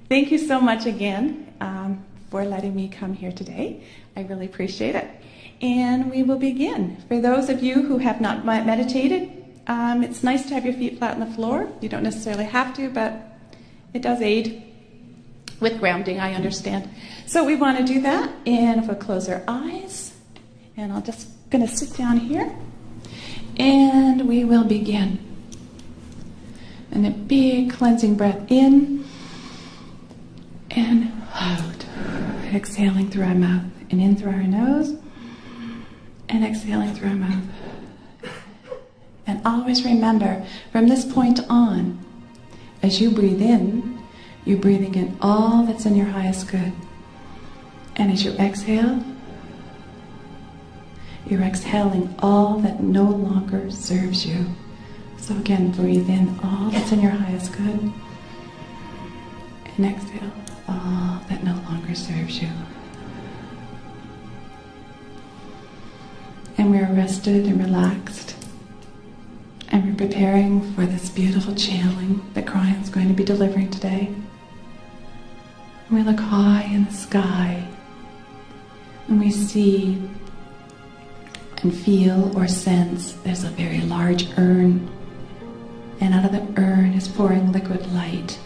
Thank you so much again for letting me come here today. I really appreciate it. And we will begin. For those of you who have not meditated, it's nice to have your feet flat on the floor. You don't necessarily have to, but it does aid with grounding, I understand. So we want to do that, and if we'll close our eyes, and I'm just going to sit down here, and we will begin. And a big cleansing breath in, and out. Exhaling through our mouth, and in through our nose, and exhaling through our mouth. And always remember, from this point on, as you breathe in, you're breathing in all that's in your highest good. And as you exhale, you're exhaling all that no longer serves you. So again, breathe in all that's in your highest good. And exhale all that no longer serves you. And we're rested and relaxed. And we're preparing for this beautiful channeling that KRYON's going to be delivering today. We look high in the sky, and we see and feel or sense there's a very large urn, and out of the urn is pouring liquid light.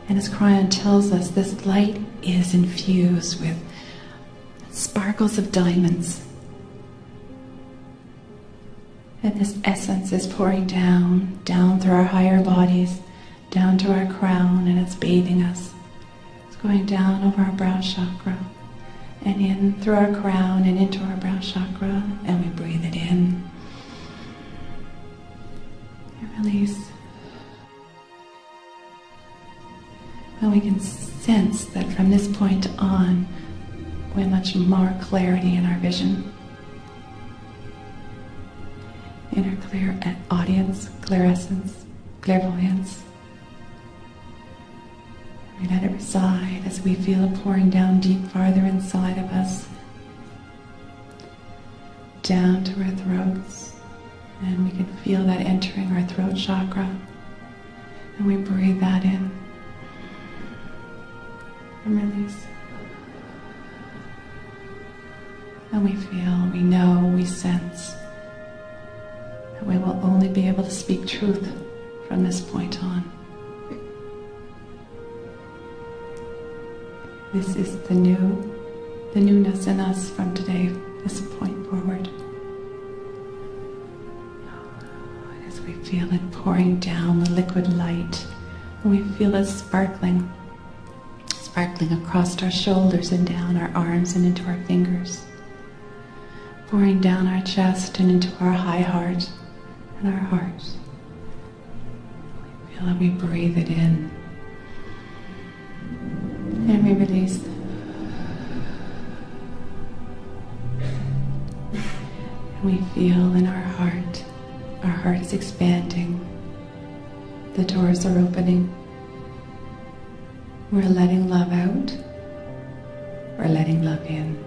And as KRYON tells us, this light is infused with sparkles of diamonds. And this essence is pouring down through our higher bodies, down to our crown, and it's bathing us. It's going down over our brow chakra, and in through our crown and into our brow chakra, and we breathe it in. And release. And we can sense that from this point on, we have much more clarity in our vision, in our clear audience, clairescence, clairvoyance. We let it reside as we feel it pouring down deep farther inside of us, down to our throats, and we can feel that entering our throat chakra, and we breathe that in and release. And we feel, we know, we sense that we will only be able to speak truth from this point on. This is the newness in us from today, this point forward. As we feel it pouring down the liquid light, we feel it sparkling across our shoulders and down our arms and into our fingers, pouring down our chest and into our high heart and our heart. We feel it, we breathe it in. And we release. And we feel in our heart is expanding. The doors are opening. We're letting love out. We're letting love in.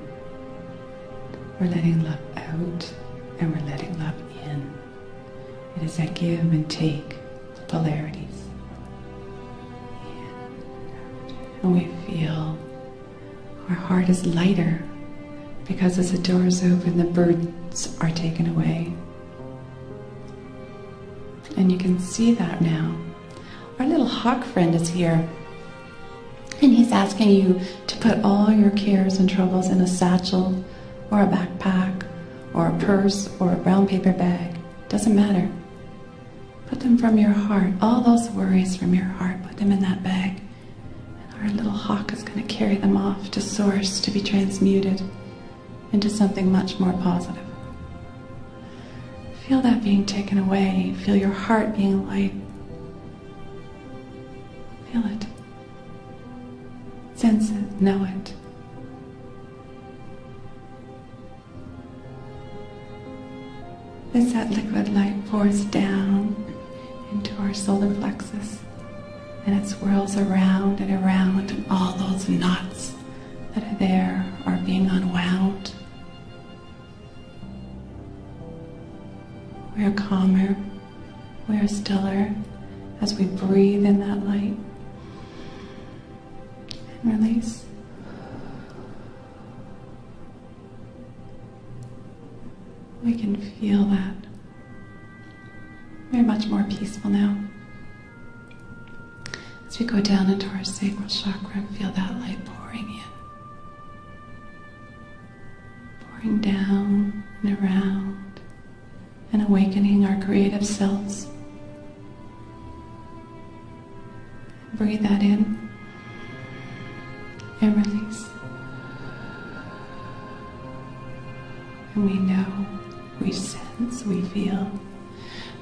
We're letting love out, and we're letting love in. It is that give and take polarities. And we feel our heart is lighter because as the doors open, the burdens are taken away. And you can see that now. Our little hawk friend is here, and he's asking you to put all your cares and troubles in a satchel or a backpack or a purse or a brown paper bag. Doesn't matter. Put them from your heart. All those worries from your heart, put them in that bag. Our little hawk is going to carry them off to source, to be transmuted into something much more positive. Feel that being taken away. Feel your heart being light. Feel it. Sense it. Know it. As that liquid light pours down into our solar plexus, and it swirls around and around, and all those knots that are there are being unwound. We are calmer, we are stiller as we breathe in that light. Release. We can feel that. We're much more peaceful now. As we go down into our sacral chakra and feel that light pouring in. Pouring down and around and awakening our creative selves. Breathe that in and release. And we know, we sense, we feel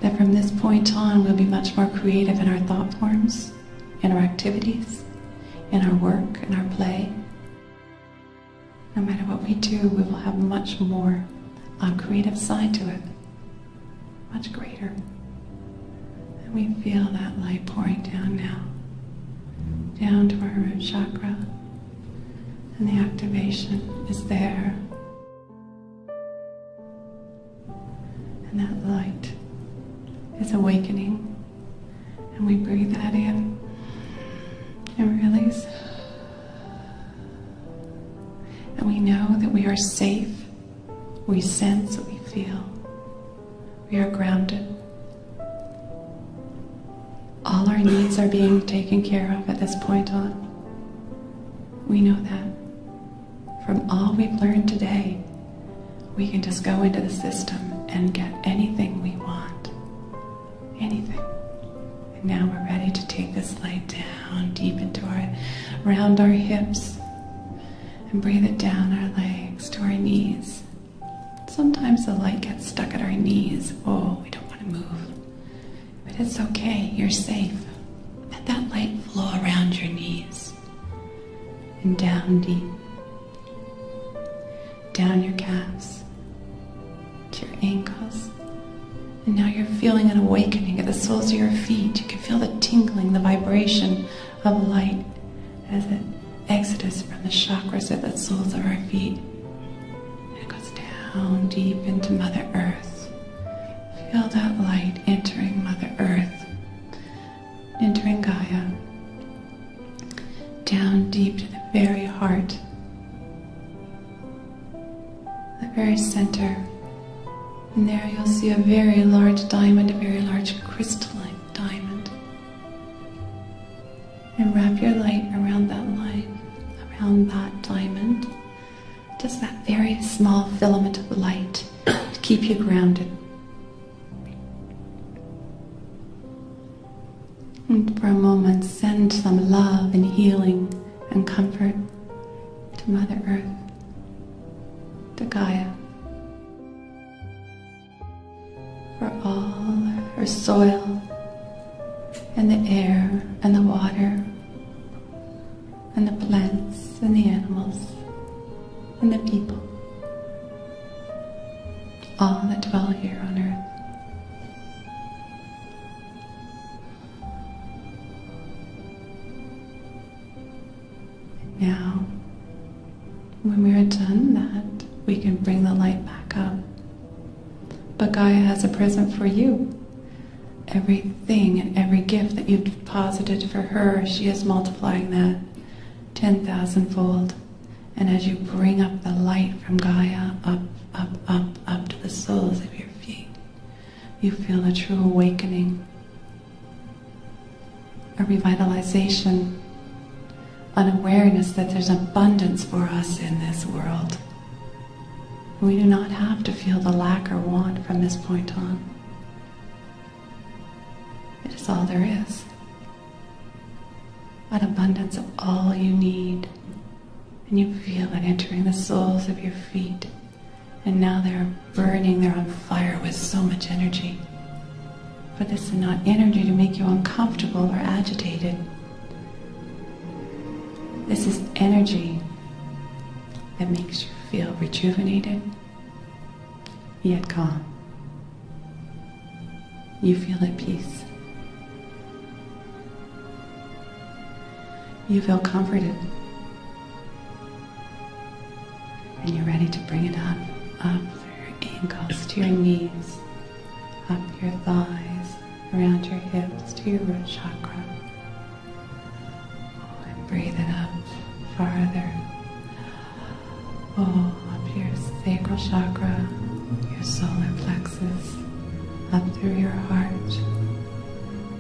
that from this point on we'll be much more creative in our thought forms, in our activities, in our work, in our play. No matter what we do, we will have much more creative side to it, much greater. And we feel that light pouring down now, down to our root chakra, and the activation is there. And that light is awakening, and we breathe that in and release. And we know that we are safe, we sense, we feel, we are grounded. All our needs are being taken care of at this point on. We know that. From all we've learned today, we can just go into the system and get anything we want. Anything. And now we're ready to take this light down deep into around our hips and breathe it down our legs to our knees. Sometimes the light gets stuck at our knees. Oh, we don't want to move. But it's okay, you're safe. Let that light flow around your knees and down deep. Down your calves to your ankles. And now you're feeling an awakening at the soles of your feet. You can feel the tingling, the vibration of light as it exits from the chakras at the soles of our feet. And it goes down deep into Mother Earth. Feel that light entering Mother Earth, entering Gaia, down deep to the very heart, the very center. And there you'll see a very large diamond, a very large crystalline diamond. And wrap your light around that light, around that diamond. Just that very small filament of light to keep you grounded. And for a moment, send some love and healing and comfort to Mother Earth, to Gaia, for all her soil and the air and the water and the plants and the animals and the people, all that dwell here on earth. Now, when we are done that, we can bring the light back up. But Gaia has a present for you. Everything and every gift that you've deposited for her, she is multiplying that 10,000-fold. And as you bring up the light from Gaia up, up, up, up to the soles of your feet, you feel a true awakening, a revitalization, an awareness that there's abundance for us in this world. We do not have to feel the lack or want from this point on. It is all there is. An abundance of all you need. And you feel it entering the soles of your feet. And now they're burning, they're on fire with so much energy. But this is not energy to make you uncomfortable or agitated. This is energy that makes you feel rejuvenated, yet calm. You feel at peace. You feel comforted. And you're ready to bring it up through your ankles to your knees, up your thighs, around your hips to your root chakra. And breathe it up farther. Oh, up your sacral chakra, your solar plexus, up through your heart,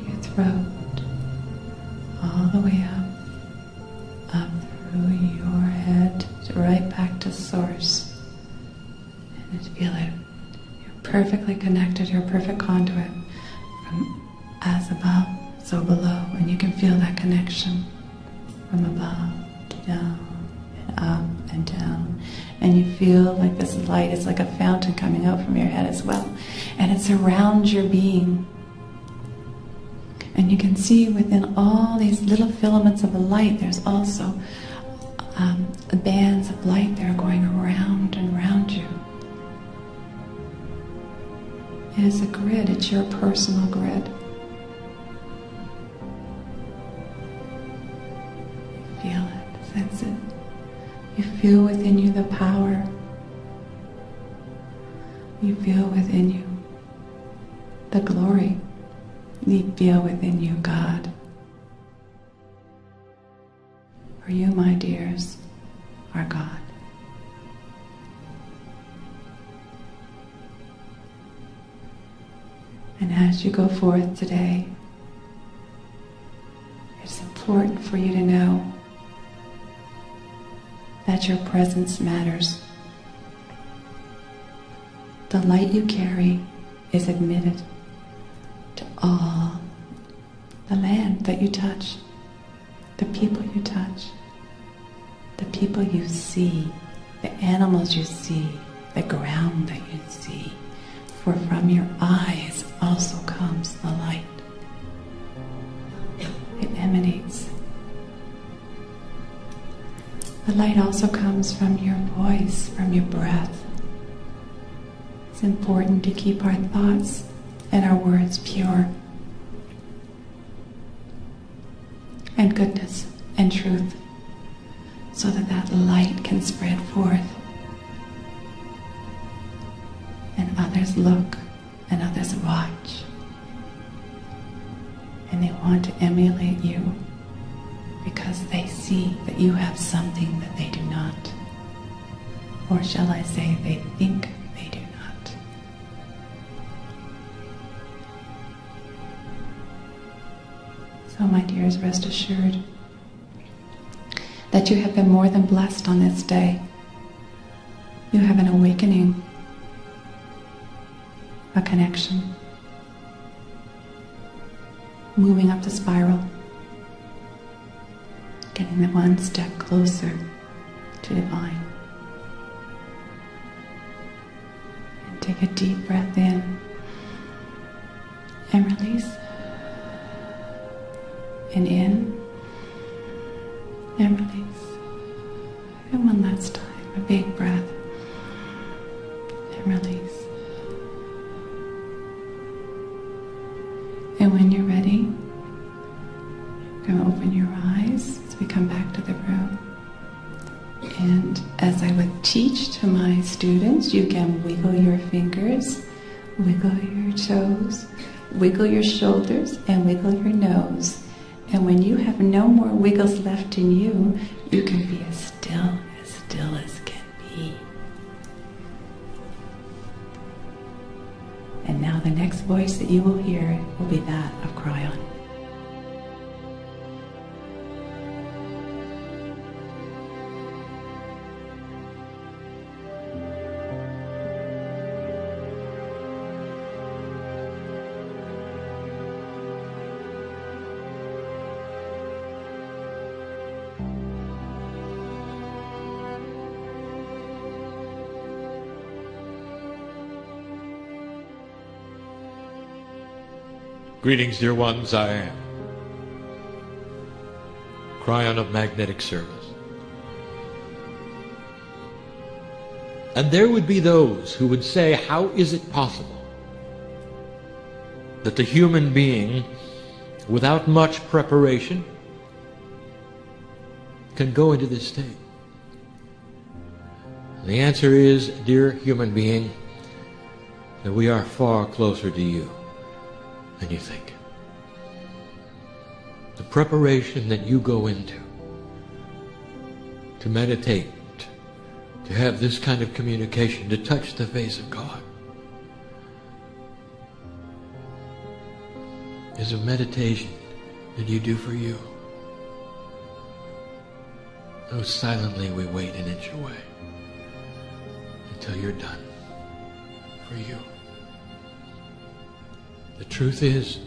your throat, all the way up through your head, right back to source. And just feel it. You're perfectly connected, you're a perfect conduit from as above, so below, and you can feel that connection from above, down, and up and down. And you feel like this light is like a fountain coming out from your head as well. And it surrounds your being. And you can see within all these little filaments of light, there's also bands of light that are going around and around you. It is a grid, it's your personal grid. Feel it, sense it. You feel within you the power. You feel within you the glory. You feel within you God. For you, my dears, are God. And as you go forth today, it's important for you to know that your presence matters. The light you carry is admitted to all the land that you touch, the people you touch, the people you see, the animals you see, the ground that you see. For from your eyes also comes the light. It emanates. The light also comes from your voice, from your breath. It's important to keep our thoughts and our words pure. And goodness and truth, so that that light can spread forth. And others look and others watch. And they want to emulate you because they see that you have something that they do not. Or shall I say, they think they do not. So, my dears, rest assured that you have been more than blessed on this day. You have an awakening, a connection, moving up the spiral, getting the one step closer to divine. And take a deep breath in and release. And in and release. And one last time, a big breath and release. And when you're ready, you're going to open your eyes as we come back to the room. And as I would teach to my students, you can wiggle your fingers, wiggle your toes, wiggle your shoulders, and wiggle your nose. And when you have no more wiggles left in you, you can be as still as can be. And now the next voice that you will hear will be that of KRYON. Greetings, dear ones. I am KRYON of Magnetic Service. And there would be those who would say, how is it possible that the human being, without much preparation, can go into this state? The answer is, dear human being, that we are far closer to you than you think. The preparation that you go into to meditate, to have this kind of communication, to touch the face of God, is a meditation that you do for you. So silently we wait an inch away until you're done for you. The truth is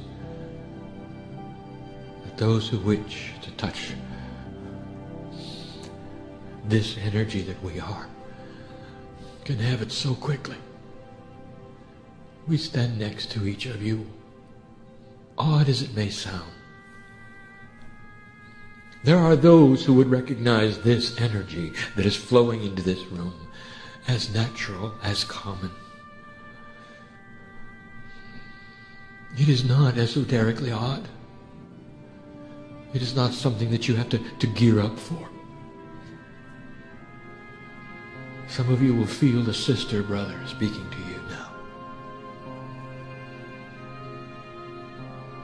that those who wish to touch this energy that we are can have it so quickly. We stand next to each of you, odd as it may sound. There are those who would recognize this energy that is flowing into this room as natural, as common. It is not esoterically odd. It is not something that you have to gear up for. Some of you will feel the sister, brother, speaking to you now.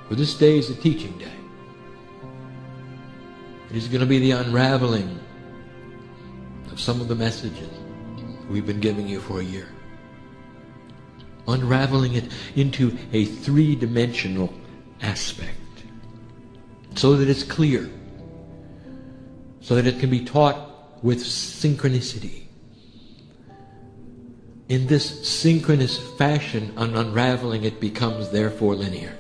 For this day is a teaching day. It is going to be the unraveling of some of the messages we've been giving you for a year. Unraveling it into a three-dimensional aspect so that it's clear, so that it can be taught with synchronicity. In this synchronous fashion, unraveling it becomes therefore linear.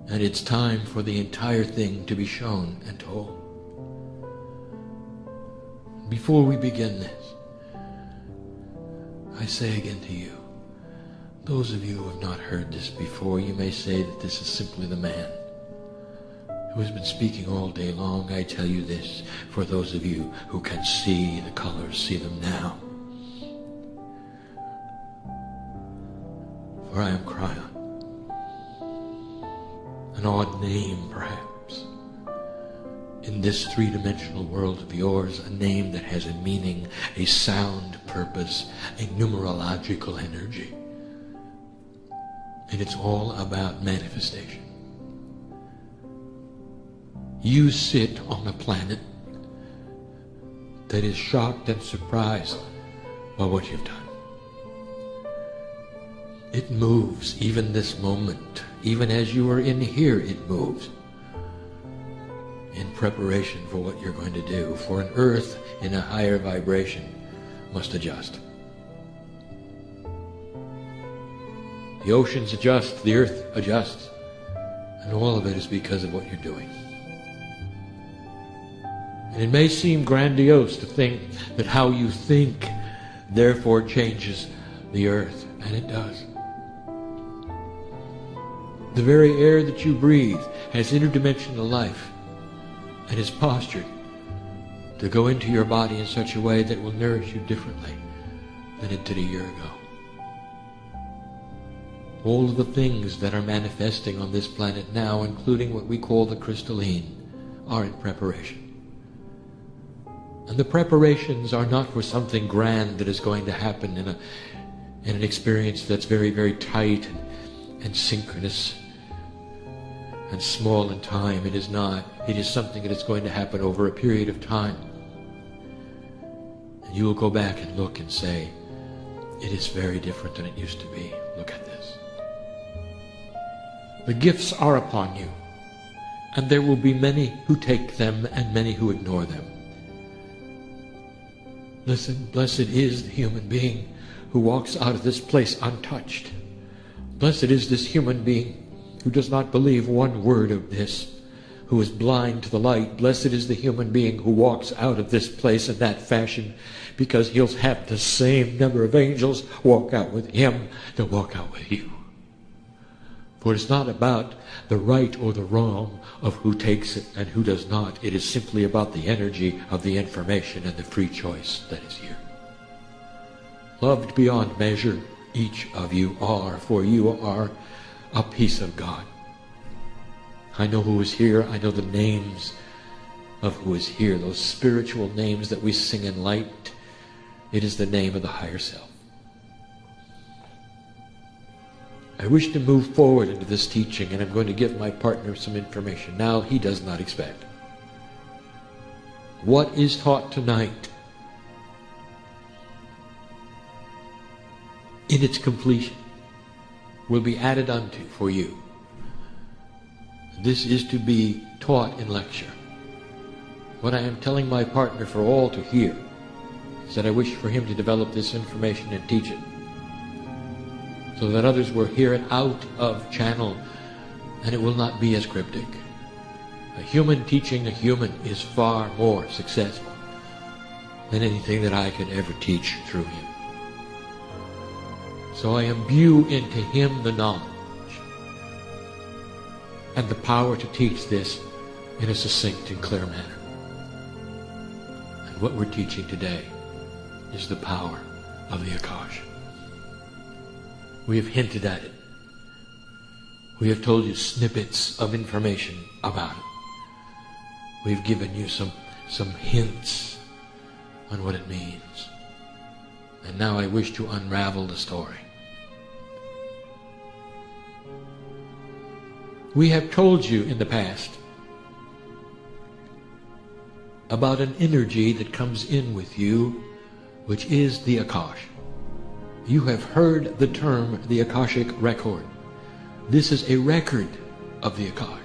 And it's time for the entire thing to be shown and told. Before we begin this, I say again to you, those of you who have not heard this before, you may say that this is simply the man who has been speaking all day long. I tell you this, for those of you who can see the colors, see them now. For I am KRYON. An odd name, perhaps, in this three-dimensional world of yours, a name that has a meaning, a sound purpose, a numerological energy. And it's all about manifestation. You sit on a planet that is shocked and surprised by what you've done. It moves even this moment. Even as you are in here, it moves in preparation for what you're going to do. For an earth in a higher vibration must adjust. The oceans adjust, the earth adjusts, and all of it is because of what you're doing. And it may seem grandiose to think that how you think therefore changes the earth, and it does. The very air that you breathe has interdimensional life and is postured to go into your body in such a way that will nourish you differently than it did a year ago. All of the things that are manifesting on this planet now, including what we call the crystalline, are in preparation. And the preparations are not for something grand that is going to happen in an experience that's very, very tight and synchronous and small in time. It is not. It is something that is going to happen over a period of time. And you will go back and look and say, it is very different than it used to be. Look at this. The gifts are upon you, and there will be many who take them and many who ignore them. Listen, blessed is the human being who walks out of this place untouched. Blessed is this human being who does not believe one word of this, who is blind to the light. Blessed is the human being who walks out of this place in that fashion, because he'll have the same number of angels walk out with him that walk out with you. For it's not about the right or the wrong of who takes it and who does not. It is simply about the energy of the information and the free choice that is here. Loved beyond measure, each of you are, for you are a piece of God. I know who is here. I know the names of who is here, those spiritual names that we sing in light. It is the name of the higher self. I wish to move forward into this teaching, and I'm going to give my partner some information now he does not expect. what is taught tonight, in its completion, will be added unto for you. This is to be taught in lecture. What I am telling my partner for all to hear is that I wish for him to develop this information and teach it, so that others will hear it out of channel, and it will not be as cryptic. A human teaching a human is far more successful than anything that I could ever teach through him. So I imbue into him the knowledge and the power to teach this in a succinct and clear manner. And what we're teaching today is the power of the Akasha. We have hinted at it. We have told you snippets of information about it. We've given you some hints on what it means. And now I wish to unravel the story. We have told you in the past about an energy that comes in with you, which is the Akasha. You have heard the term the Akashic record. This is a record of the Akasha.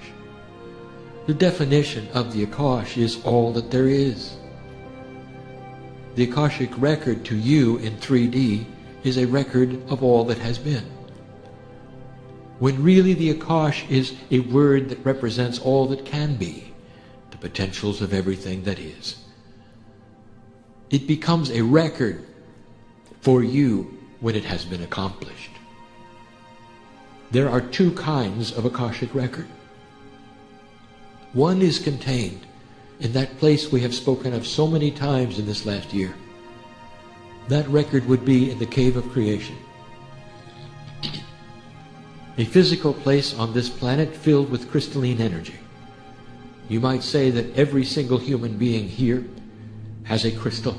The definition of the Akasha is all that there is. The Akashic record to you in 3D is a record of all that has been. When really the Akasha is a word that represents all that can be, the potentials of everything that is. It becomes a record for you when it has been accomplished. There are two kinds of Akashic record. One is contained in that place we have spoken of so many times in this last year. That record would be in the cave of creation. A physical place on this planet filled with crystalline energy. You might say that every single human being here has a crystal.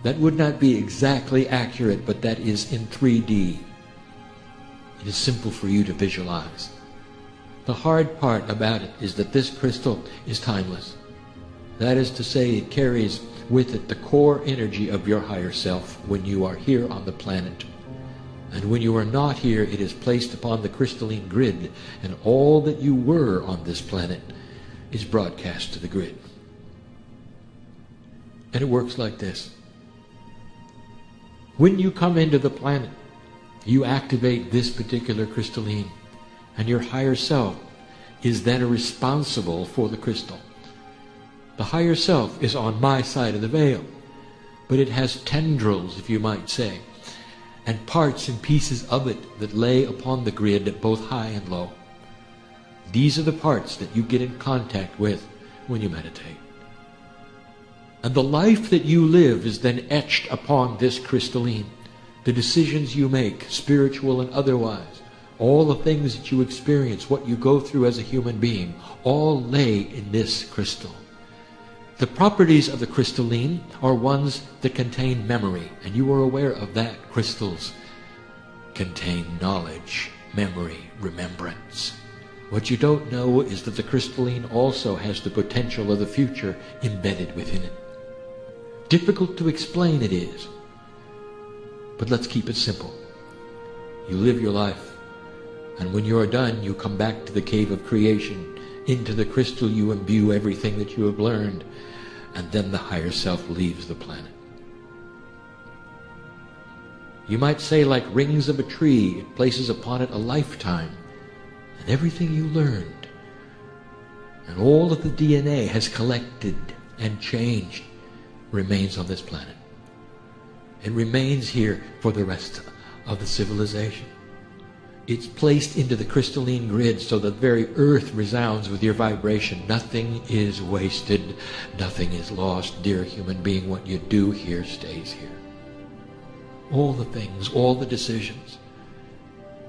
That would not be exactly accurate, but that is in 3D. It is simple for you to visualize. The hard part about it is that this crystal is timeless. That is to say, it carries with it the core energy of your higher self when you are here on the planet. And when you are not here, it is placed upon the crystalline grid, and all that you were on this planet is broadcast to the grid. And it works like this. When you come into the planet, you activate this particular crystalline, and your higher self is then responsible for the crystal. The higher self is on my side of the veil, but it has tendrils, if you might say, and parts and pieces of it that lay upon the grid both high and low. These are the parts that you get in contact with when you meditate. And the life that you live is then etched upon this crystalline. The decisions you make, spiritual and otherwise, all the things that you experience, what you go through as a human being, all lay in this crystal. The properties of the crystalline are ones that contain memory, and you are aware of that. Crystals contain knowledge, memory, remembrance. What you don't know is that the crystalline also has the potential of the future embedded within it. Difficult to explain it is, but let's keep it simple. You live your life, and when you are done, you come back to the cave of creation. Into the crystal you imbue everything that you have learned, and then the higher self leaves the planet. You might say, like rings of a tree, it places upon it a lifetime, and everything you learned, and all of the DNA has collected and changed, remains on this planet. It remains here for the rest of the civilization. It's placed into the crystalline grid so that the very earth resounds with your vibration. Nothing is wasted. Nothing is lost. Dear human being, what you do here stays here. All the things, all the decisions,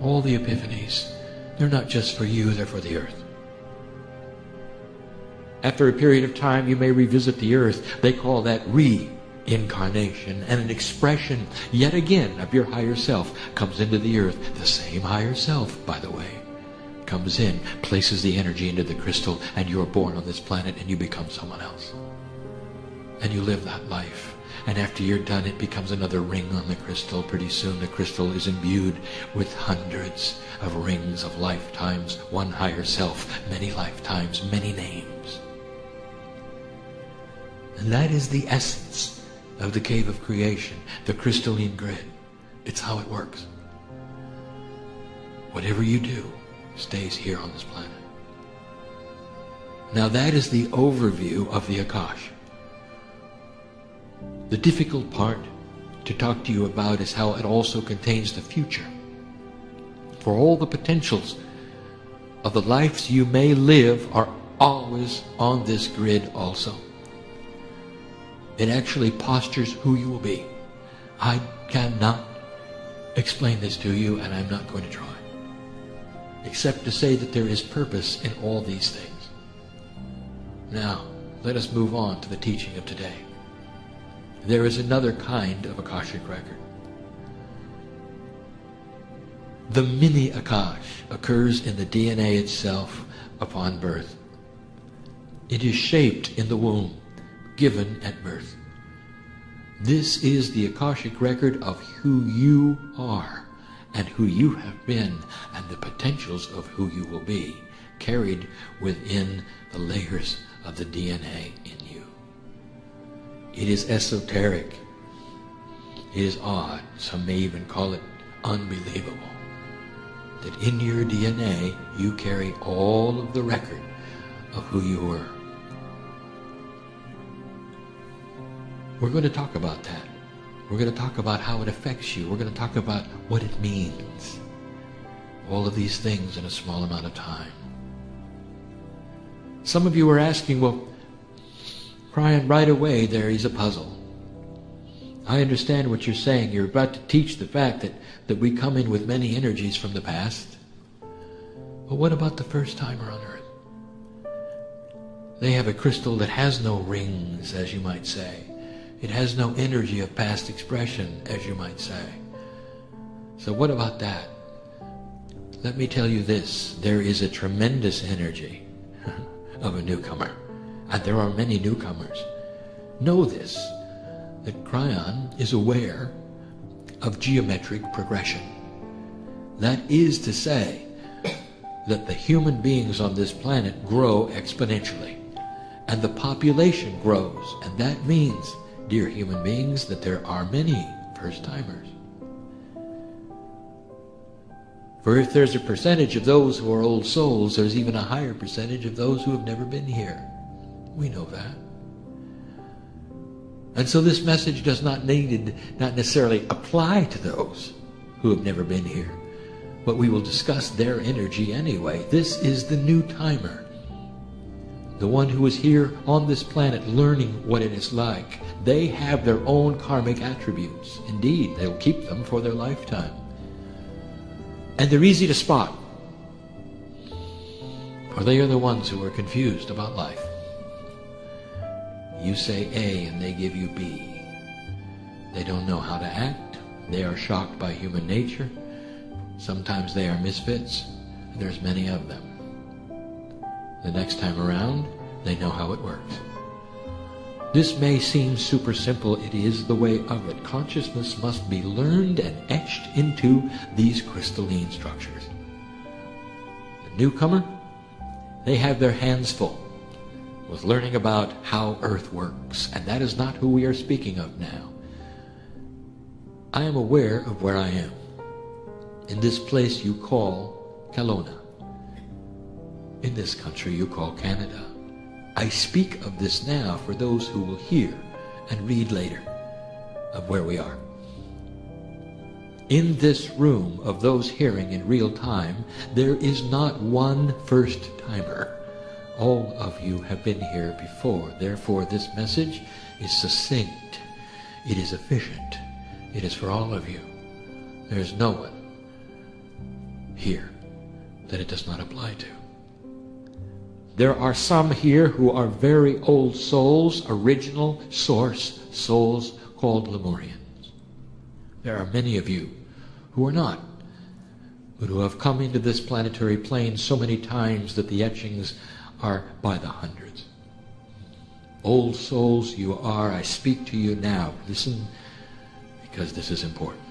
all the epiphanies, they're not just for you, they're for the earth. After a period of time, you may revisit the earth. They call that reincarnation, and an expression, yet again, of your higher self comes into the earth. The same higher self, by the way, comes in, places the energy into the crystal, and you're born on this planet, and you become someone else. and you live that life. And after you're done, it becomes another ring on the crystal. Pretty soon the crystal is imbued with hundreds of rings of lifetimes, one higher self, many lifetimes, many names. And that is the essence of the cave of creation, the crystalline grid. It's how it works. Whatever you do stays here on this planet. Now that is the overview of the Akash. The difficult part to talk to you about is how it also contains the future. For all the potentials of the lives you may live are always on this grid also. It actually postures who you will be. I cannot explain this to you, and I'm not going to try, except to say that there is purpose in all these things. Now, let us move on to the teaching of today. There is another kind of Akashic record. The mini Akash occurs in the DNA itself upon birth. It is shaped in the womb, given at birth. This is the Akashic record of who you are and who you have been and the potentials of who you will be, carried within the layers of the DNA in you. It is esoteric. It is odd. Some may even call it unbelievable. That in your DNA you carry all of the record of who you were. We're going to talk about that. We're going to talk about how it affects you. We're going to talk about what it means. All of these things in a small amount of time. Some of you are asking, well, KRYON, right away there is a puzzle. I understand what you're saying. You're about to teach the fact that we come in with many energies from the past. But what about the first timer on Earth? They have a crystal that has no rings, as you might say. It has no energy of past expression, as you might say. So what about that? Let me tell you this. There is a tremendous energy of a newcomer. And there are many newcomers. Know this, that KRYON is aware of geometric progression. That is to say that the human beings on this planet grow exponentially. And the population grows. And that means, dear human beings, that there are many first-timers. For if there's a percentage of those who are old souls, there's even a higher percentage of those who have never been here. We know that. And so this message does not necessarily apply to those who have never been here. But we will discuss their energy anyway. This is the new timer. The one who is here on this planet learning what it is like. They have their own karmic attributes. Indeed, they'll keep them for their lifetime. And they're easy to spot. For they are the ones who are confused about life. You say A and they give you B. They don't know how to act. They are shocked by human nature. Sometimes they are misfits, and there's many of them. The next time around, they know how it works. This may seem super simple. It is the way of it. Consciousness must be learned and etched into these crystalline structures. The newcomer, they have their hands full with learning about how Earth works, and that is not who we are speaking of now. I am aware of where I am, in this place you call Kelowna. In this country you call Canada. I speak of this now for those who will hear and read later of where we are. In this room of those hearing in real time, there is not one first-timer. All of you have been here before. Therefore, this message is succinct. It is efficient. It is for all of you. There is no one here that it does not apply to. There are some here who are very old souls, original source souls called Lemurians. There are many of you who are not, but who have come into this planetary plane so many times that the etchings are by the hundreds. Old souls you are, I speak to you now. Listen, because this is important.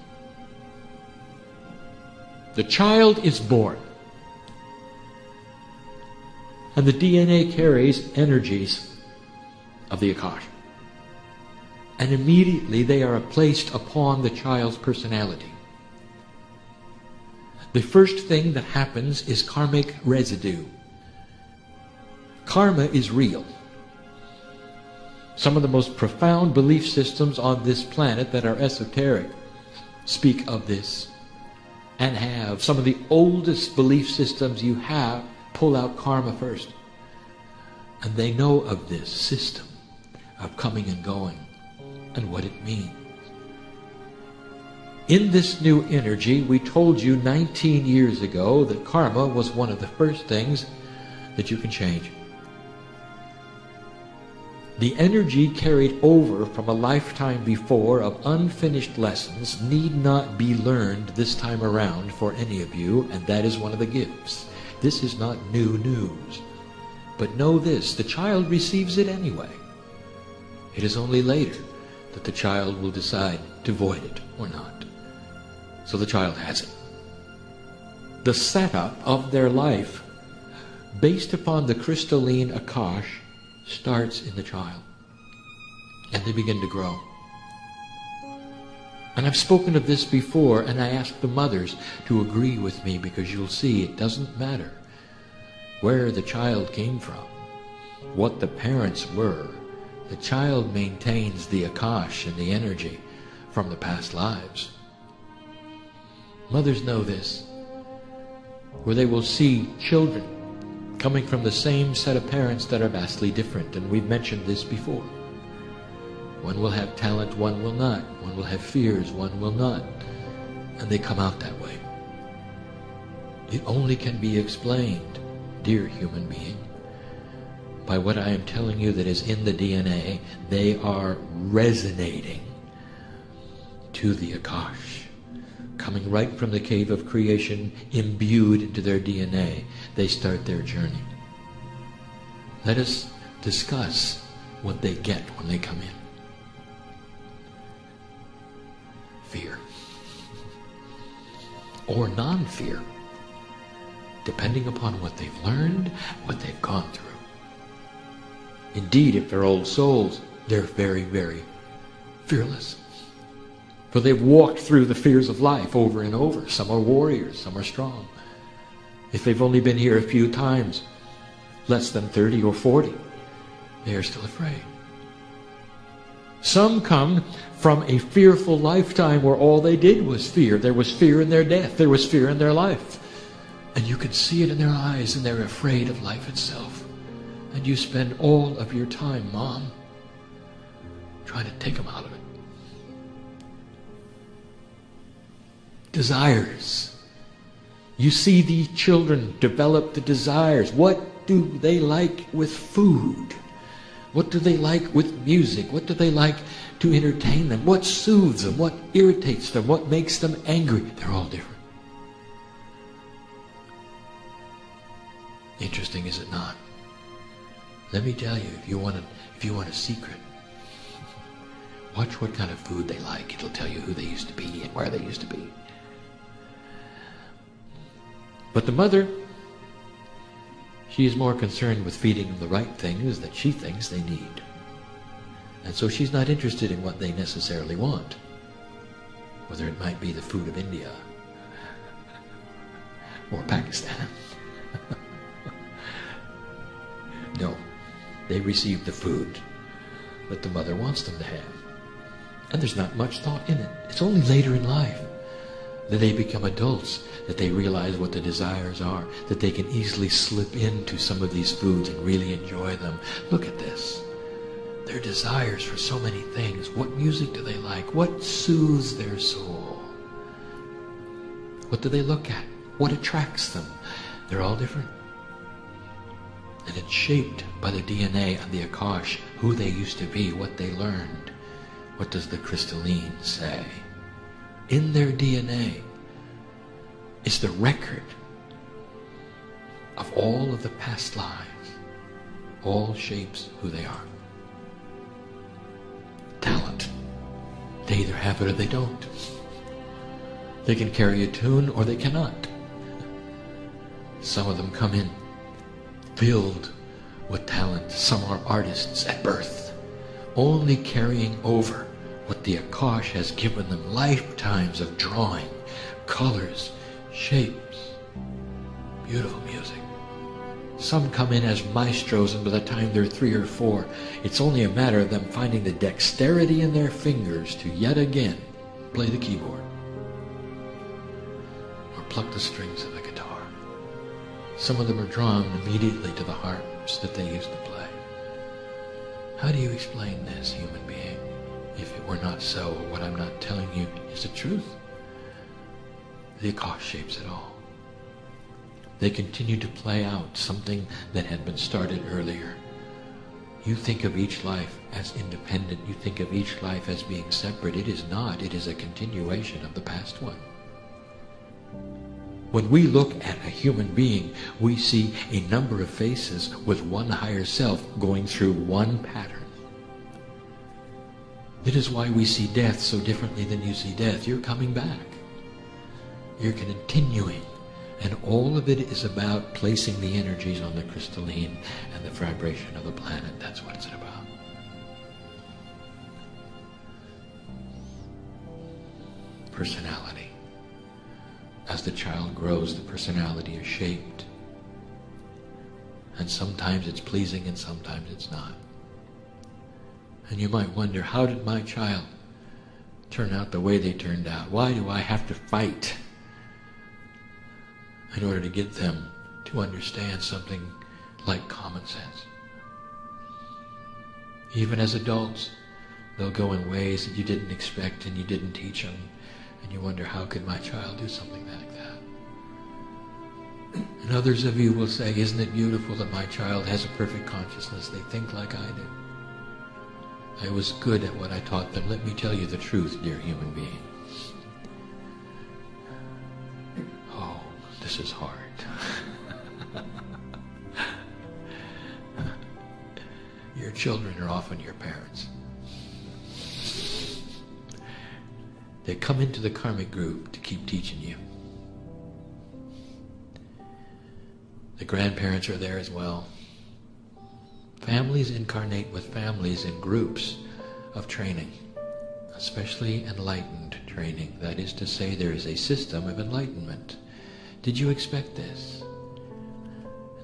The child is born. And the DNA carries energies of the Akash. And immediately they are placed upon the child's personality. The first thing that happens is karmic residue. Karma is real. Some of the most profound belief systems on this planet that are esoteric speak of this and have. Some of the oldest belief systems you have pull out karma first. And they know of this system of coming and going and what it means. In this new energy, we told you 19 years ago that karma was one of the first things that you can change. The energy carried over from a lifetime before of unfinished lessons need not be learned this time around for any of you, and that is one of the gifts. This is not new news. But know this, the child receives it anyway. It is only later that the child will decide to void it or not. So the child has it. The setup of their life, based upon the crystalline Akash, starts in the child. And they begin to grow. And I've spoken of this before, and I ask the mothers to agree with me, because you'll see it doesn't matter where the child came from, what the parents were. The child maintains the Akash and the energy from the past lives. Mothers know this, where they will see children coming from the same set of parents that are vastly different, and we've mentioned this before. One will have talent, one will not. One will have fears, one will not. And they come out that way. It only can be explained, dear human being, by what I am telling you that is in the DNA. They are resonating to the Akash, coming right from the cave of creation, imbued into their DNA. They start their journey. Let us discuss what they get when they come in. Fear. Or non-fear, depending upon what they've learned, what they've gone through. Indeed, if they're old souls, they're very, very fearless. For they've walked through the fears of life over and over. Some are warriors, some are strong. If they've only been here a few times, less than 30 or 40, they are still afraid. Some come from a fearful lifetime where all they did was fear. There was fear in their death. There was fear in their life. And you can see it in their eyes, and they're afraid of life itself. And you spend all of your time, Mom, trying to take them out of it. Desires. You see the children develop the desires. What do they like with food? What do they like with music? What do they like to entertain them? What soothes them? What irritates them? What makes them angry? They're all different. Interesting, is it not? Let me tell you, if you want a secret, watch what kind of food they like. It'll tell you who they used to be and where they used to be. But the mother, she is more concerned with feeding them the right things that she thinks they need. And so she's not interested in what they necessarily want, whether it might be the food of India or Pakistan. No, they receive the food that the mother wants them to have. And there's not much thought in it. It's only later in life that they become adults, that they realize what the desires are, that they can easily slip into some of these foods and really enjoy them. Look at this. Their desires for so many things. What music do they like? What soothes their soul? What do they look at? What attracts them? They're all different. And it's shaped by the DNA and the Akash, who they used to be, what they learned. What does the crystalline say? In their DNA is the record of all of the past lives. All shapes who they are. They either have it or they don't. They can carry a tune or they cannot. Some of them come in filled with talent. Some are artists at birth, only carrying over what the Akash has given them, lifetimes of drawing, colors, shapes, beautiful music. Some come in as maestros, and by the time they're 3 or 4, it's only a matter of them finding the dexterity in their fingers to yet again play the keyboard or pluck the strings of the guitar. Some of them are drawn immediately to the harps that they used to play. How do you explain this, human being, if it were not so, or what I'm not telling you is the truth? The Akash shapes it all. They continue to play out something that had been started earlier. You think of each life as independent. You think of each life as being separate. It is not. It is a continuation of the past one. When we look at a human being, we see a number of faces with one higher self going through one pattern. It is why we see death so differently than you see death. You're coming back. You're continuing. And all of it is about placing the energies on the crystalline and the vibration of the planet. That's what it's about. Personality. As the child grows, the personality is shaped. And sometimes it's pleasing and sometimes it's not. And you might wonder, how did my child turn out the way they turned out? Why do I have to fight in order to get them to understand something like common sense? Even as adults, they'll go in ways that you didn't expect and you didn't teach them. And you wonder, how could my child do something like that? And others of you will say, isn't it beautiful that my child has a perfect consciousness? They think like I do. I was good at what I taught them. Let me tell you the truth, dear human being. Oh, this is hard. Your children are often your parents. They come into the karmic group to keep teaching you. The grandparents are there as well. Families incarnate with families in groups of training, especially enlightened training. That is to say, there is a system of enlightenment. Did you expect this?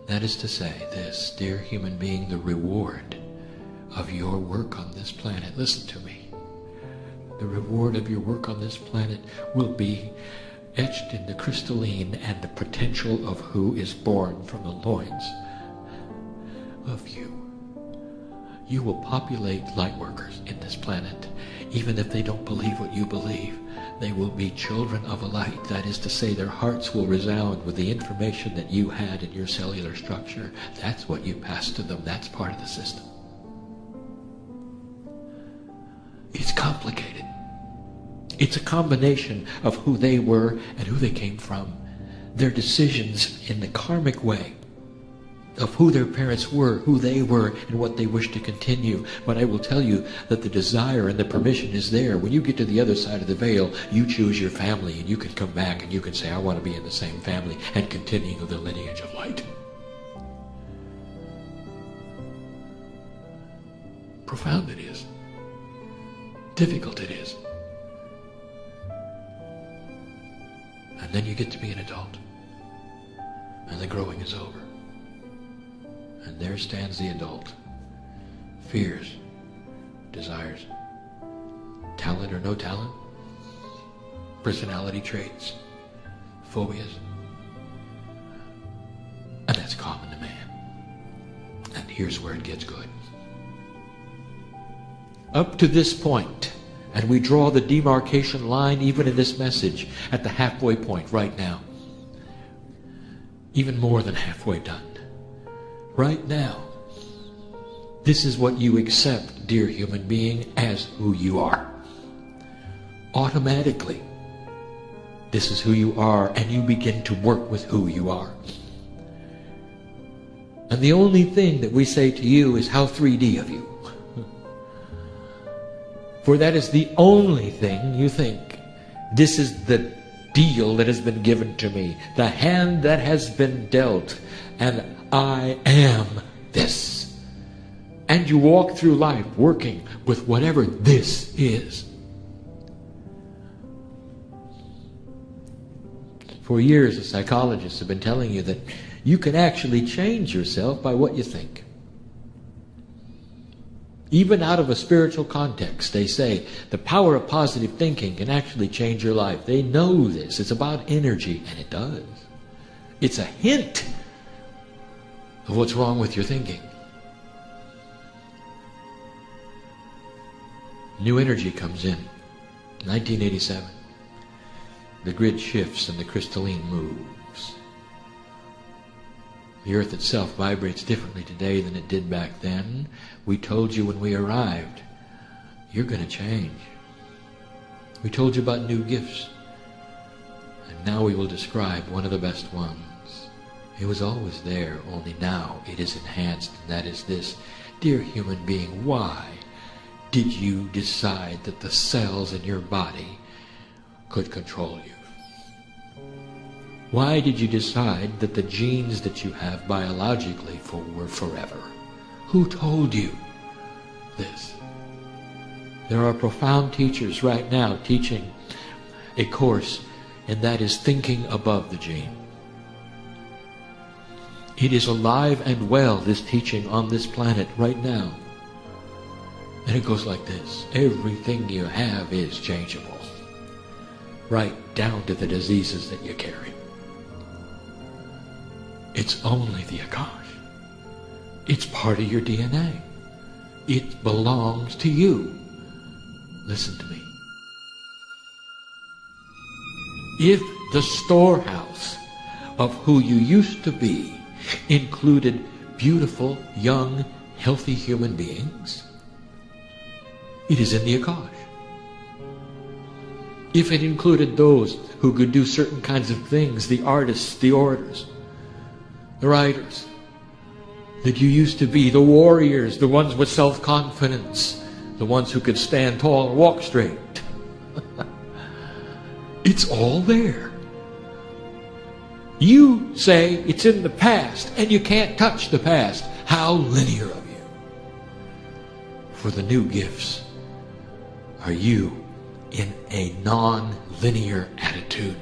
That is to say, this, dear human being, the reward of your work on this planet. Listen to me. The reward of your work on this planet will be etched in the crystalline and the potential of who is born from the loins of you. You will populate light workers in this planet. Even if they don't believe what you believe, they will be children of a light. That is to say, their hearts will resound with the information that you had in your cellular structure. That's what you passed to them. That's part of the system. It's complicated. It's a combination of who they were and who they came from. Their decisions in the karmic way of who their parents were, who they were, and what they wish to continue. But I will tell you that the desire and the permission is there. When you get to the other side of the veil, you choose your family, and you can come back and you can say, I want to be in the same family and continue the lineage of light. Profound it is. Difficult it is. And then you get to be an adult. And the growing is over. And there stands the adult. Fears, desires, talent or no talent, personality traits, phobias. And that's common to man. And here's where it gets good. Up to this point, and we draw the demarcation line even in this message at the halfway point right now. Even more than halfway done. Right now, this is what you accept, dear human being, as who you are. Automatically, this is who you are, and you begin to work with who you are. And the only thing that we say to you is, how 3D of you. For that is the only thing you think. This is the deal that has been given to me, the hand that has been dealt, and I am this. And you walk through life working with whatever this is. For years, the psychologists have been telling you that you can actually change yourself by what you think. Even out of a spiritual context, they say the power of positive thinking can actually change your life. They know this. It's about energy, and it does. It's a hint of what's wrong with your thinking. New energy comes in. 1987. The grid shifts and the crystalline moves. The earth itself vibrates differently today than it did back then. We told you when we arrived, you're going to change. We told you about new gifts. And now we will describe one of the best ones. It was always there, only now it is enhanced, and that is this. Dear human being, why did you decide that the cells in your body could control you? Why did you decide that the genes that you have biologically were forever? Who told you this? There are profound teachers right now teaching a course, and that is thinking above the gene. It is alive and well, this teaching on this planet right now. And it goes like this. Everything you have is changeable. Right down to the diseases that you carry. It's only the Akash. It's part of your DNA. It belongs to you. Listen to me. If the storehouse of who you used to be included beautiful, young, healthy human beings, it is in the Akash. If it included those who could do certain kinds of things, the artists, the orators, the writers that you used to be, the warriors, the ones with self-confidence, the ones who could stand tall and walk straight. It's all there. You say it's in the past and you can't touch the past. How linear of you. For the new gifts are you in a non-linear attitude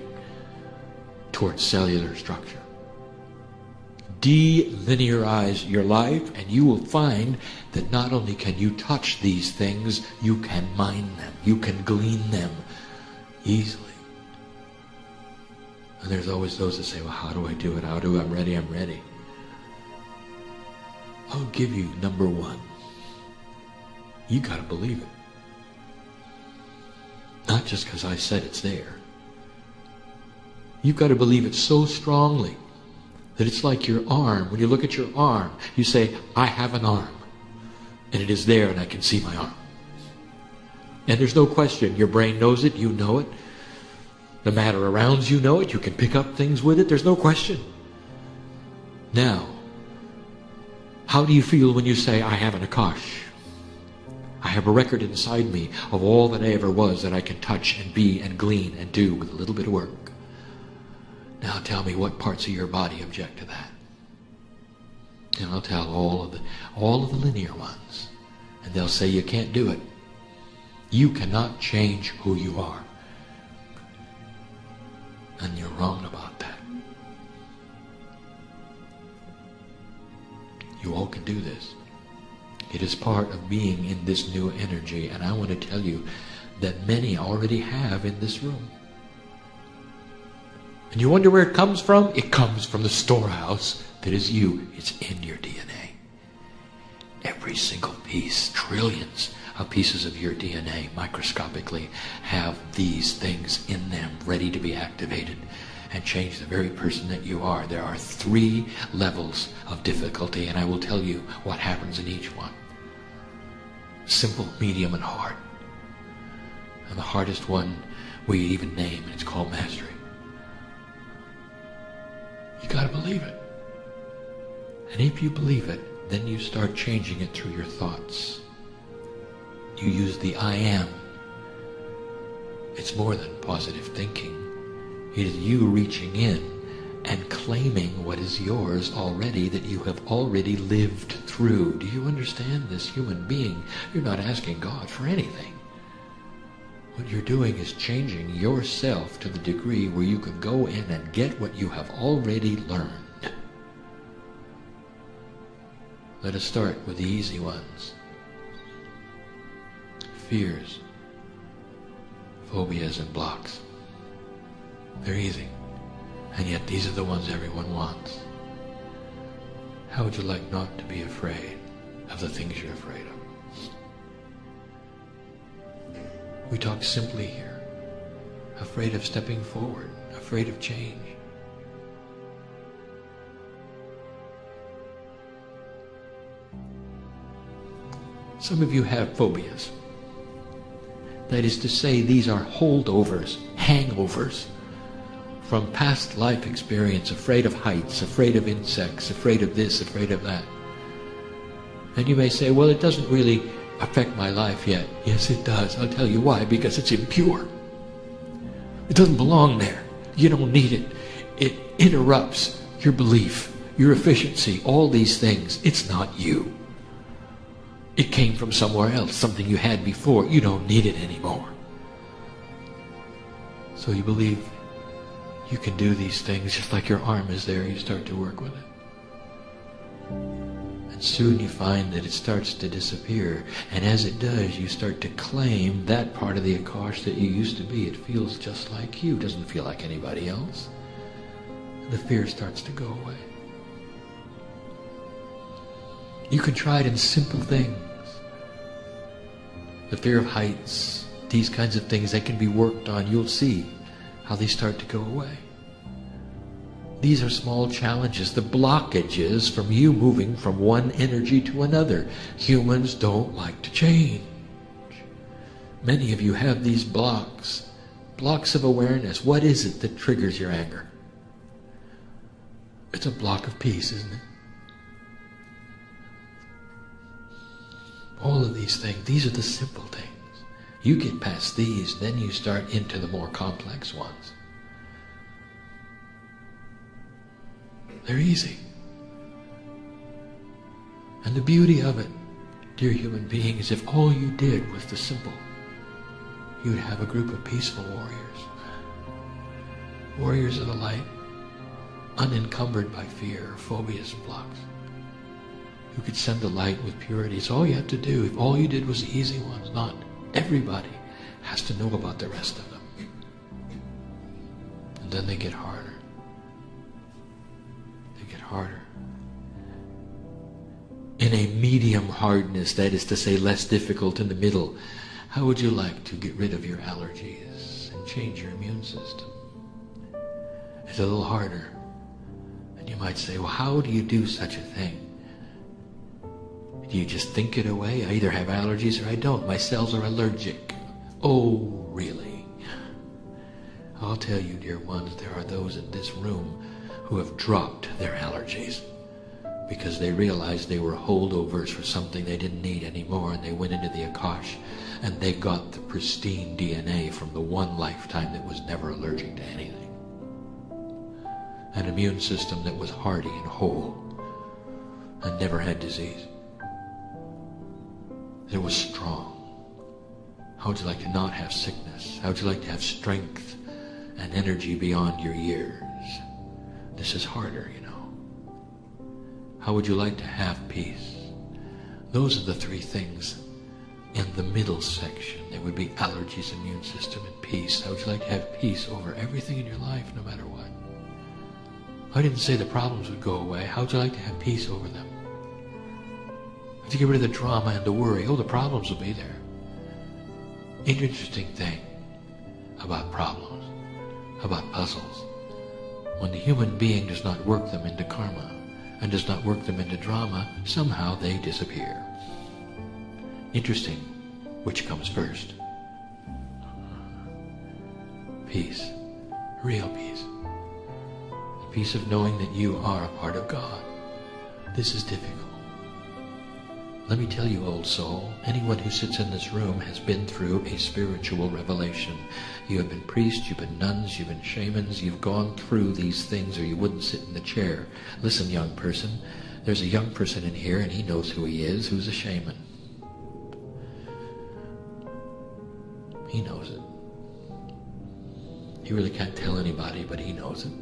towards cellular structure. De-linearize your life, and you will find that not only can you touch these things, you can mine them, you can glean them easily. And there's always those that say, well, how do I do it? How do I'm ready? I'm ready. I'll give you number one. You got to believe it. Not just because I said it's there. You've got to believe it so strongly that it's like your arm. When you look at your arm, you say, I have an arm. And it is there and I can see my arm. And there's no question. Your brain knows it. You know it. The matter around you know it. You can pick up things with it. There's no question. Now, how do you feel when you say, I have an Akash? I have a record inside me of all that I ever was that I can touch and be and glean and do with a little bit of work. Now tell me what parts of your body object to that. And I'll tell all of the linear ones. And they'll say you can't do it. You cannot change who you are. And you're wrong about that. You all can do this. It is part of being in this new energy. And I want to tell you that many already have in this room. And you wonder where it comes from? It comes from the storehouse that is you. It's in your DNA. Every single piece, trillions of pieces of your DNA microscopically have these things in them ready to be activated and change the very person that you are. There are 3 levels of difficulty, and I will tell you what happens in each one. Simple, medium, and hard. And the hardest one we even name, and it's called mastery. You got to believe it. And if you believe it, then you start changing it through your thoughts. you use the I am. It's more than positive thinking. It is you reaching in and claiming what is yours already, that you have already lived through. Do you understand this, human being? You're not asking God for anything. What you're doing is changing yourself to the degree where you can go in and get what you have already learned. Let us start with the easy ones. Fears, phobias, and blocks. They're easy. And yet these are the ones everyone wants. How would you like not to be afraid of the things you're afraid of? We talk simply here. Afraid of stepping forward, afraid of change. Some of you have phobias. That is to say, these are holdovers, hangovers from past life experience, afraid of heights, afraid of insects, afraid of this, afraid of that. And you may say, well, it doesn't really affect my life yet. Yes, it does. I'll tell you why. Because it's impure. It doesn't belong there. You don't need it. It interrupts your belief, your efficiency, all these things. It's not you. It came from somewhere else, something you had before. You don't need it anymore. So you believe you can do these things just like your arm is there. You start to work with it. And soon you find that it starts to disappear. And as it does, you start to claim that part of the Akash that you used to be. It feels just like you. It doesn't feel like anybody else. And the fear starts to go away. You can try it in simple things. The fear of heights, these kinds of things, they can be worked on. You'll see how they start to go away. These are small challenges, the blockages from you moving from one energy to another. Humans don't like to change. Many of you have these blocks of awareness. What is it that triggers your anger? It's a block of peace, isn't it? All of these things, these are the simple things. You get past these, then you start into the more complex ones. They're easy. And the beauty of it, dear human being, is if all you did was the simple, you'd have a group of peaceful warriors. Warriors of the light, unencumbered by fear, phobias, and blocks. Who could send the light with purity. It's all you have to do. If all you did was the easy ones, not everybody has to know about the rest of them. And then they get harder. They get harder. In a medium hardness, that is to say less difficult in the middle, how would you like to get rid of your allergies and change your immune system? It's a little harder. And you might say, well, how do you do such a thing? Do you just think it away? I either have allergies or I don't. My cells are allergic. Oh, really? I'll tell you, dear ones, there are those in this room who have dropped their allergies because they realized they were holdovers for something they didn't need anymore, and they went into the Akash and they got the pristine DNA from the one lifetime that was never allergic to anything. An immune system that was hardy and whole and never had disease. It was strong. How would you like to not have sickness? How would you like to have strength and energy beyond your years? This is harder, you know. How would you like to have peace? Those are the three things in the middle section. There would be allergies, immune system, and peace. How would you like to have peace over everything in your life, no matter what? I didn't say the problems would go away. How would you like to have peace over them? To get rid of the drama and the worry. Oh, the problems will be there. Interesting thing about problems, about puzzles. When the human being does not work them into karma and does not work them into drama, somehow they disappear. Interesting. Which comes first? Peace. Real peace. The peace of knowing that you are a part of God. This is difficult. Let me tell you, old soul, anyone who sits in this room has been through a spiritual revelation. You have been priests, you've been nuns, you've been shamans, you've gone through these things or you wouldn't sit in the chair. Listen, young person, there's a young person in here and he knows who he is, who's a shaman. He knows it. He really can't tell anybody, but he knows it.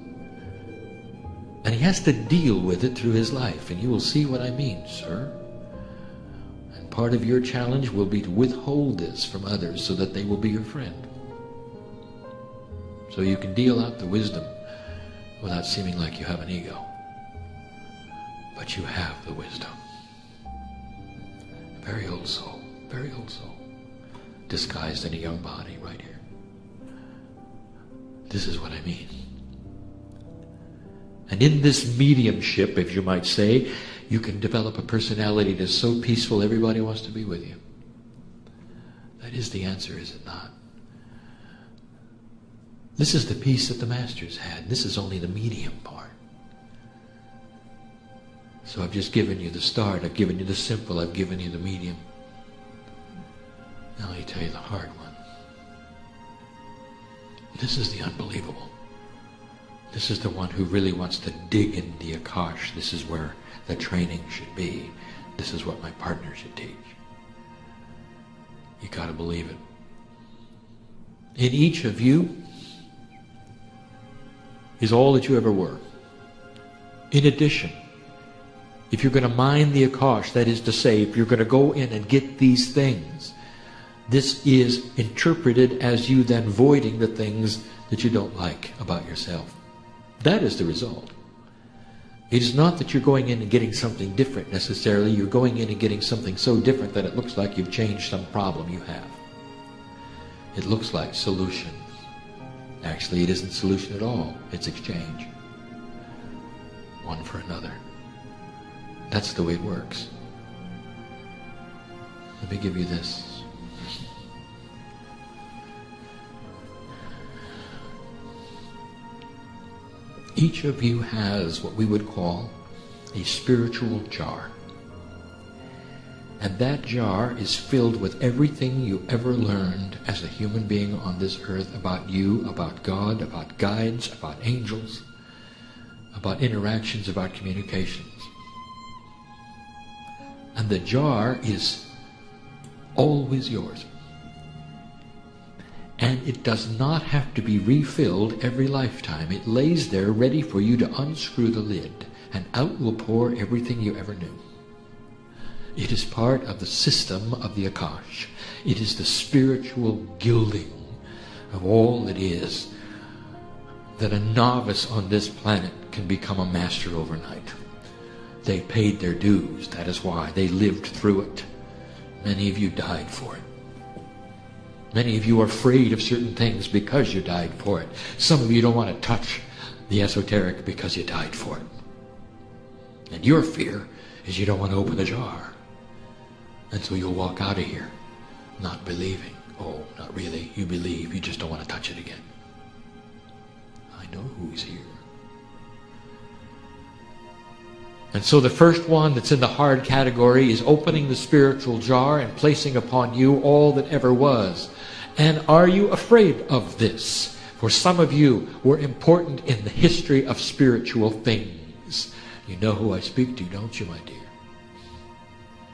And he has to deal with it through his life, and you will see what I mean, sir. And part of your challenge will be to withhold this from others so that they will be your friend. So you can deal out the wisdom without seeming like you have an ego. But you have the wisdom. Very old soul, disguised in a young body right here. This is what I mean. And in this mediumship, if you might say, you can develop a personality that's so peaceful everybody wants to be with you. That is the answer, is it not? This is the peace that the masters had. This is only the medium part. So I've just given you the start. I've given you the simple. I've given you the medium. Now let me tell you the hard one. This is the unbelievable. This is the one who really wants to dig in the Akash. This is where the training should be. This is what my partner should teach. You got to believe it. In each of you is all that you ever were. In addition, if you're going to mine the Akash, that is to say, if you're going to go in and get these things, this is interpreted as you then voiding the things that you don't like about yourself. That is the result. It is not that you're going in and getting something different necessarily. You're going in and getting something so different that it looks like you've changed some problem you have. It looks like solution. Actually, it isn't solution at all. It's exchange. One for another. That's the way it works. Let me give you this. Each of you has what we would call a spiritual jar. And that jar is filled with everything you ever learned as a human being on this earth about you, about God, about guides, about angels, about interactions, about communications. And the jar is always yours. And it does not have to be refilled every lifetime. It lays there ready for you to unscrew the lid, and out will pour everything you ever knew. It is part of the system of the Akash. It is the spiritual gilding of all that is, that a novice on this planet can become a master overnight. They paid their dues. That is why they lived through it. Many of you died for it. Many of you are afraid of certain things because you died for it. Some of you don't want to touch the esoteric because you died for it. And your fear is you don't want to open the jar. And so you'll walk out of here not believing. Oh, not really. You believe. You just don't want to touch it again. I know who's here. And so the first one that's in the hard category is opening the spiritual jar and placing upon you all that ever was. And are you afraid of this? For some of you were important in the history of spiritual things. You know who I speak to, don't you, my dear?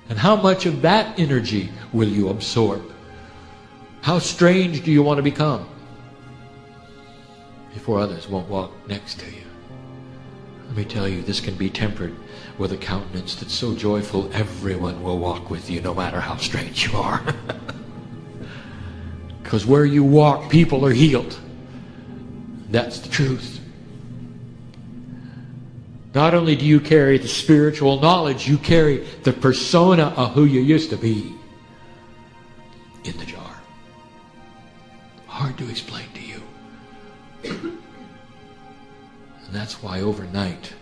And how much of that energy will you absorb? How strange do you want to become before others won't walk next to you? Let me tell you, this can be tempered with a countenance that's so joyful everyone will walk with you no matter how strange you are. Because where you walk, people are healed. That's the truth. Not only do you carry the spiritual knowledge, you carry the persona of who you used to be in the jar. Hard to explain to you. And that's why overnight,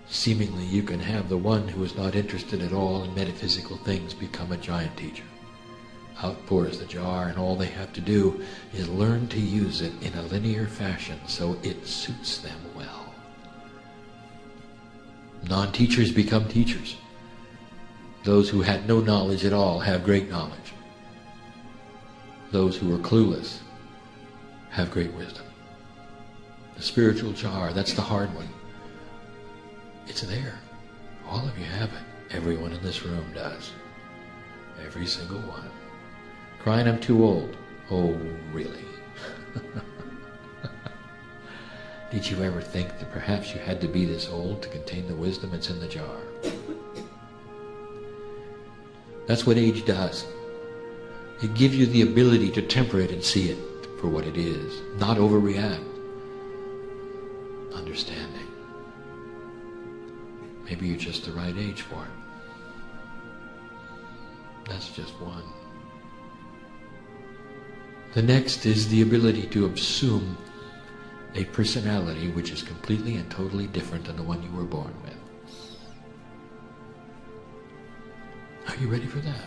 seemingly you can have the one who is not interested at all in metaphysical things become a giant teacher. Out pours the jar, and all they have to do is learn to use it in a linear fashion so it suits them well. Non-teachers become teachers. Those who had no knowledge at all have great knowledge. Those who are clueless have great wisdom. The spiritual jar, that's the hard one. It's there. All of you have it. Everyone in this room does. Every single one. KRYON, I'm too old. Oh, really? Did you ever think that perhaps you had to be this old to contain the wisdom that's in the jar? That's what age does. It gives you the ability to temper it and see it for what it is, not overreact. Understanding. Maybe you're just the right age for it. That's just one. The next is the ability to assume a personality which is completely and totally different than the one you were born with. Are you ready for that?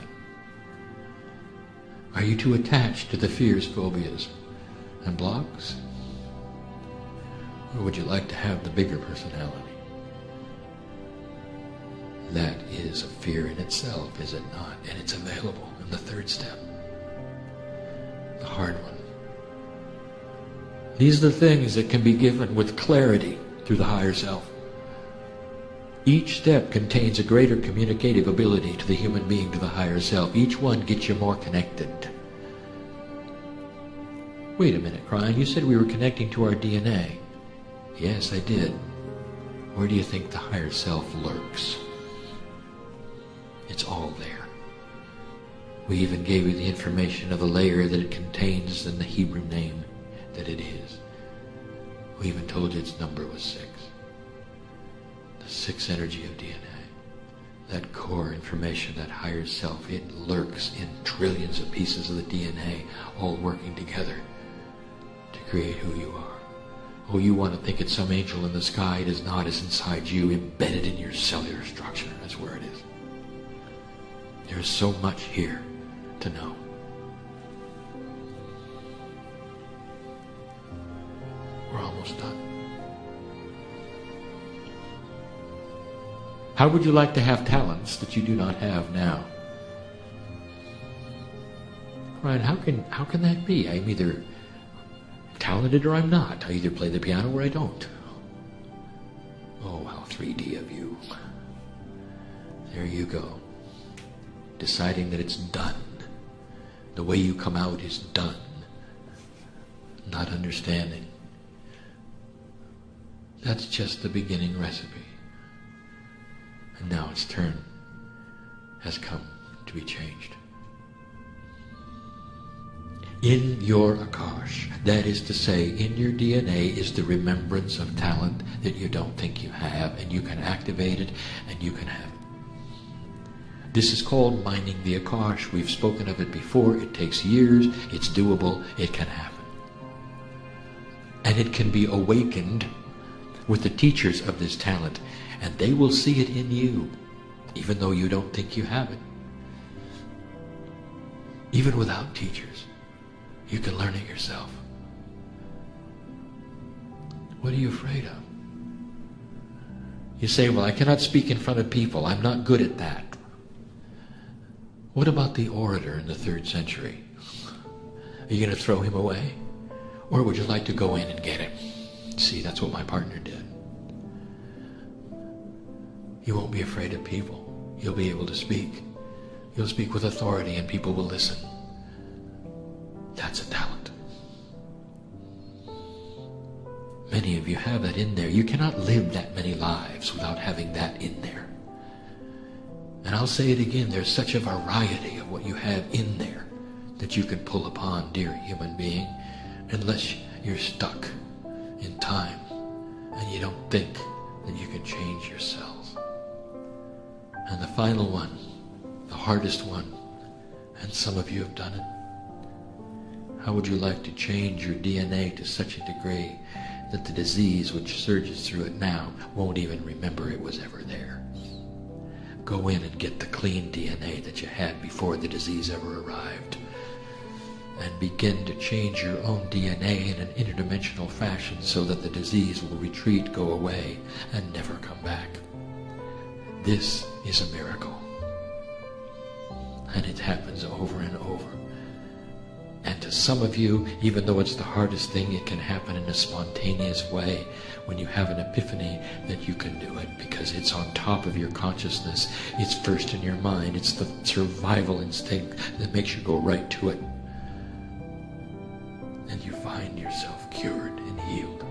Are you too attached to the fears, phobias, and blocks? Or would you like to have the bigger personality? That is a fear in itself, is it not? And it's available in the third step. The hard one. These are the things that can be given with clarity through the higher self. Each step contains a greater communicative ability to the human being, to the higher self. Each one gets you more connected. Wait a minute, KRYON, you said we were connecting to our DNA. Yes, I did. Where do you think the higher self lurks? It's all there. We even gave you the information of the layer that it contains and the Hebrew name that it is. We even told you its number was 6. The 6th energy of DNA. That core information, that higher self, it lurks in trillions of pieces of the DNA, all working together to create who you are. Oh, you want to think it's some angel in the sky. It is not. It's inside you, embedded in your cellular structure. That's where it is. There is so much here to know. We're almost done. How would you like to have talents that you do not have now? Right, how can that be? I'm either talented or I'm not. I either play the piano or I don't. Oh, how 3D of you. There you go. Deciding that it's done. The way you come out is done. Not understanding. That's just the beginning recipe. And now its turn has come to be changed. In your Akash, that is to say, in your DNA is the remembrance of talent that you don't think you have, and you can activate it, and you can have it. This is called mining the Akash. We've spoken of it before. It takes years. It's doable. It can happen. And it can be awakened with the teachers of this talent, and they will see it in you, even though you don't think you have it. Even without teachers, you can learn it yourself. What are you afraid of? You say, well, I cannot speak in front of people. I'm not good at that. What about the orator in the 3rd century? Are you going to throw him away? Or would you like to go in and get him? See, that's what my partner did. You won't be afraid of people. You'll be able to speak. You'll speak with authority and people will listen. That's a talent. Many of you have that in there. You cannot live that many lives without having that in there. And I'll say it again, there's such a variety of what you have in there that you can pull upon, dear human being, unless you're stuck in time and you don't think that you can change yourselves. And the final one, the hardest one, and some of you have done it. How would you like to change your DNA to such a degree that the disease which surges through it now won't even remember it was ever there? Go in and get the clean DNA that you had before the disease ever arrived, and begin to change your own DNA in an interdimensional fashion so that the disease will retreat, go away, and never come back. This is a miracle. And it happens over and over. And to some of you, even though it's the hardest thing, it can happen in a spontaneous way when you have an epiphany that you can do it, because it's on top of your consciousness. It's first in your mind. It's the survival instinct that makes you go right to it. And you find yourself cured and healed.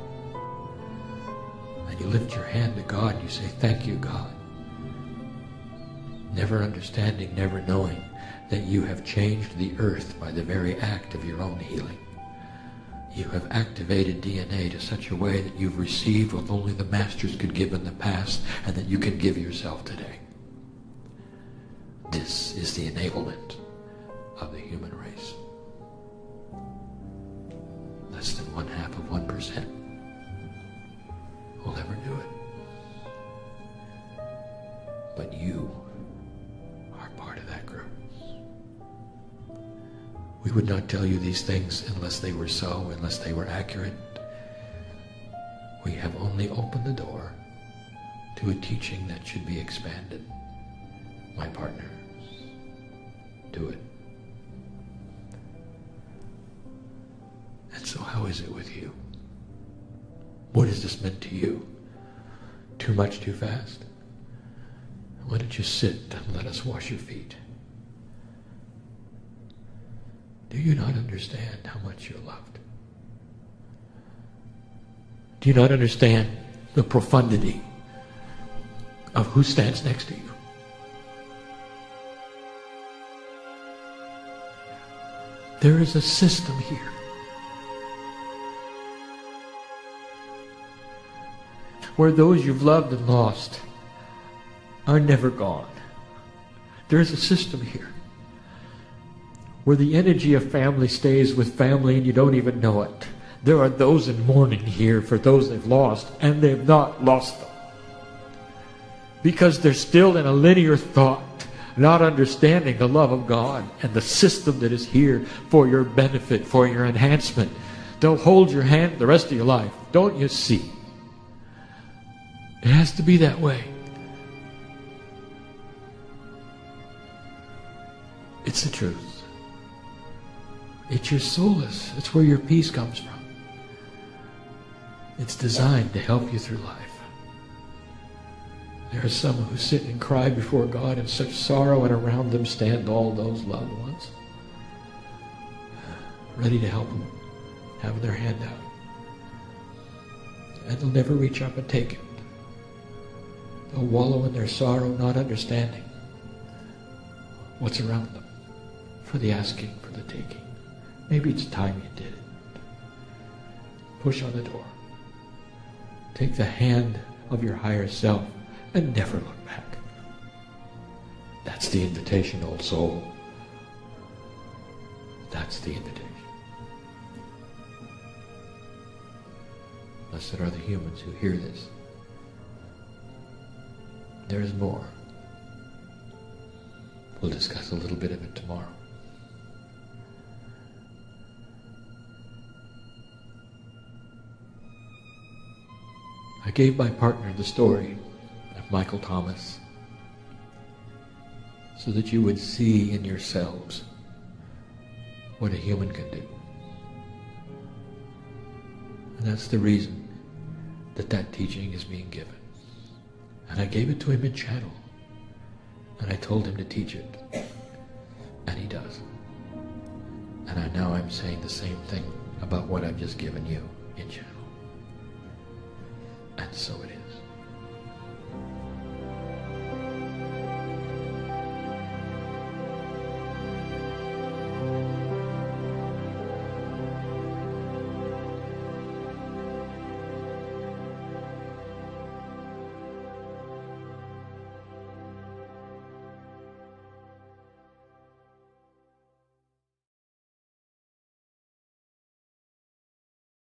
And you lift your hand to God and you say, "Thank you, God." Never understanding, never knowing that you have changed the earth by the very act of your own healing. You have activated DNA to such a way that you've received what only the masters could give in the past, and that you can give yourself today. This is the enablement of the human race. Less than 0.5% will ever do it. But you are part of that group. We would not tell you these things unless they were so, unless they were accurate. We have only opened the door to a teaching that should be expanded. My partner, do it. And so how is it with you? What has this meant to you? Too much, too fast? Why don't you sit and let us wash your feet? Do you not understand how much you're loved? Do you not understand the profundity of who stands next to you? There is a system here. Where those you've loved and lost are never gone. There is a system here where the energy of family stays with family and you don't even know it. There are those in mourning here for those they've lost, and they've not lost them. Because they're still in a linear thought, not understanding the love of God and the system that is here for your benefit, for your enhancement. They'll hold your hand the rest of your life. Don't you see? It has to be that way. It's the truth. It's your solace. It's where your peace comes from. It's designed to help you through life. There are some who sit and cry before God in such sorrow, and around them stand all those loved ones, ready to help them, having their hand out. And they'll never reach up and take it. They'll wallow in their sorrow, not understanding what's around them, for the asking, for the taking. Maybe it's time you did it. Push on the door. Take the hand of your higher self and never look back. That's the invitation, old soul. That's the invitation. Blessed are the humans who hear this. There is more. We'll discuss a little bit of it tomorrow. I gave my partner the story of Michael Thomas so that you would see in yourselves what a human can do. And that's the reason that that teaching is being given. And I gave it to him in channel. And I told him to teach it. And he does. And now I'm saying the same thing about what I've just given you in channel. And so it is.